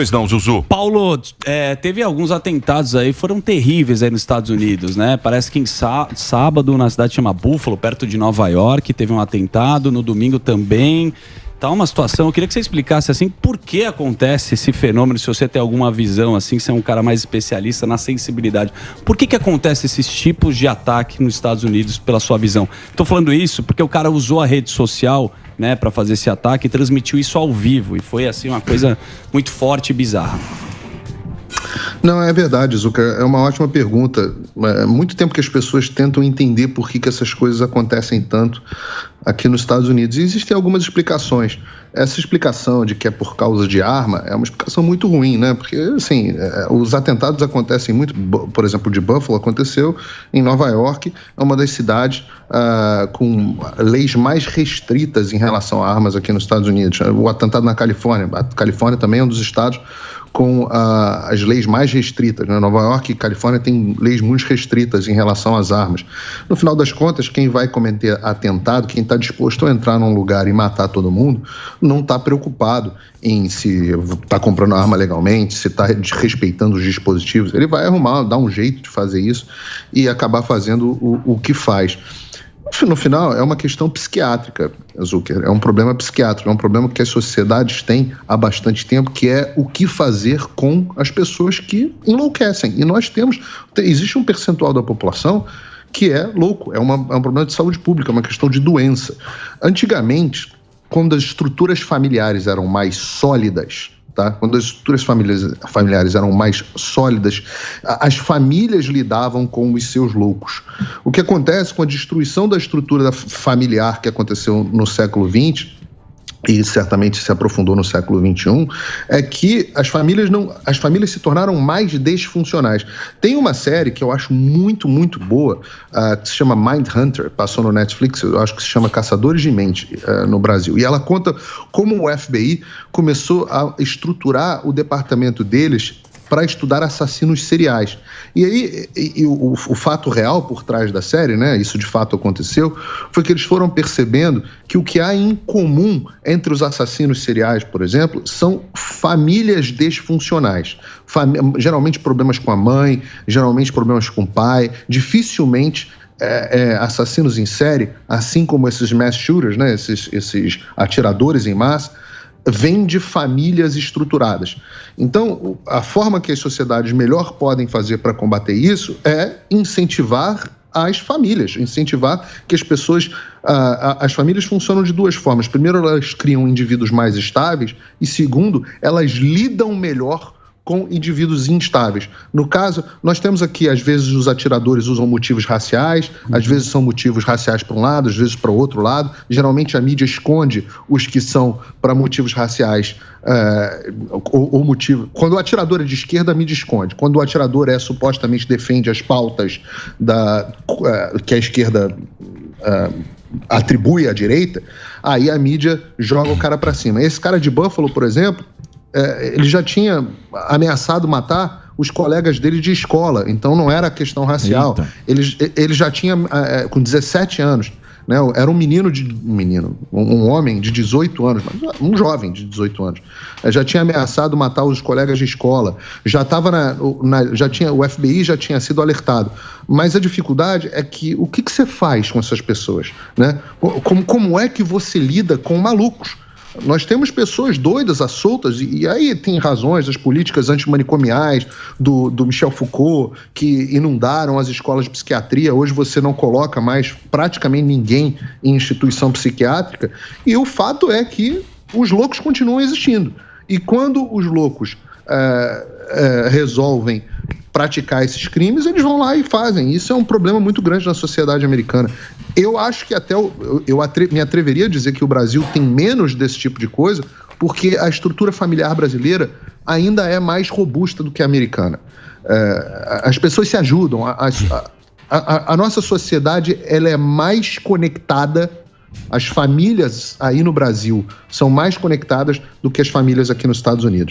Pois não, Zuzu. Paulo, teve alguns atentados aí, foram terríveis aí nos Estados Unidos, né? Parece que em sábado, na cidade chama Buffalo, perto de Nova York, teve um atentado, no domingo também. Tá uma situação, eu queria que você explicasse assim, por que acontece esse fenômeno, se você tem alguma visão assim, você é um cara mais especialista na sensibilidade. Por que acontece esses tipos de ataque nos Estados Unidos, pela sua visão? Tô falando isso porque o cara usou a rede social, né, para fazer esse ataque e transmitiu isso ao vivo, e foi assim uma coisa muito forte e bizarra. Não, é verdade, Zucca, é uma ótima pergunta. É muito tempo que as pessoas tentam entender por que essas coisas acontecem tanto aqui nos Estados Unidos. E existem algumas explicações. Essa explicação de que é por causa de arma é uma explicação muito ruim, né? Porque, assim, os atentados acontecem muito, por exemplo, de Buffalo aconteceu em Nova York, é uma das cidades com leis mais restritas em relação a armas aqui nos Estados Unidos. O atentado na Califórnia, a Califórnia também é um dos estados com as leis mais restritas, né? Nova York e Califórnia têm leis muito restritas em relação às armas. No final das contas, quem vai cometer atentado, quem está disposto a entrar num lugar e matar todo mundo, não está preocupado em se está comprando arma legalmente, se está respeitando os dispositivos. Ele vai arrumar, dar um jeito de fazer isso e acabar fazendo o que faz. No final, é uma questão psiquiátrica, Zucker, é um problema psiquiátrico, é um problema que as sociedades têm há bastante tempo, que é o que fazer com as pessoas que enlouquecem. E nós existe um percentual da população que é louco, é um problema de saúde pública, é uma questão de doença. Antigamente, quando as estruturas familiares eram mais sólidas, tá? Quando as estruturas familiares eram mais sólidas, as famílias lidavam com os seus loucos. O que acontece com a destruição da estrutura familiar que aconteceu no século XX, e certamente se aprofundou no século XXI, é que as famílias se tornaram mais disfuncionais. Tem uma série que eu acho muito, muito boa, que se chama Mindhunter, passou no Netflix, eu acho que se chama Caçadores de Mente no Brasil. E ela conta como o FBI começou a estruturar o departamento deles para estudar assassinos seriais. E aí, o fato real por trás da série, né, isso de fato aconteceu, foi que eles foram percebendo que o que há em comum entre os assassinos seriais, por exemplo, são famílias disfuncionais. Geralmente problemas com a mãe, geralmente problemas com o pai, dificilmente assassinos em série, assim como esses mass shooters, né, esses atiradores em massa, vem de famílias estruturadas. Então, a forma que as sociedades melhor podem fazer para combater isso é incentivar as famílias, incentivar que as pessoas... as famílias funcionam de duas formas. Primeiro, elas criam indivíduos mais estáveis e, segundo, elas lidam melhor com indivíduos instáveis. No caso, nós temos aqui, às vezes, os atiradores usam motivos raciais, às vezes são motivos raciais para um lado, às vezes para o outro lado. Geralmente a mídia esconde os que são para motivos raciais ou motivo. Quando o atirador é de esquerda, a mídia esconde. Quando o atirador supostamente defende as pautas que a esquerda atribui à direita, aí a mídia joga o cara para cima. Esse cara de Buffalo, por exemplo, ele já tinha ameaçado matar os colegas dele de escola, então não era questão racial. Ele já tinha, com 17 anos, né, era um homem de 18 anos, um jovem de 18 anos, já tinha ameaçado matar os colegas de escola, já estava o FBI já tinha sido alertado. Mas a dificuldade é que o que você faz com essas pessoas, né? Como é que você lida com malucos? Nós temos pessoas doidas, soltas, e aí tem razões das políticas antimanicomiais do Michel Foucault, que inundaram as escolas de psiquiatria. Hoje você não coloca mais praticamente ninguém em instituição psiquiátrica, e o fato é que os loucos continuam existindo. E quando os loucos resolvem praticar esses crimes, eles vão lá e fazem. Isso é um problema muito grande na sociedade americana. Eu acho que até me atreveria a dizer que o Brasil tem menos desse tipo de coisa, porque a estrutura familiar brasileira ainda é mais robusta do que a americana. As pessoas se ajudam. A nossa sociedade, ela é mais conectada. As famílias aí no Brasil são mais conectadas do que as famílias aqui nos Estados Unidos.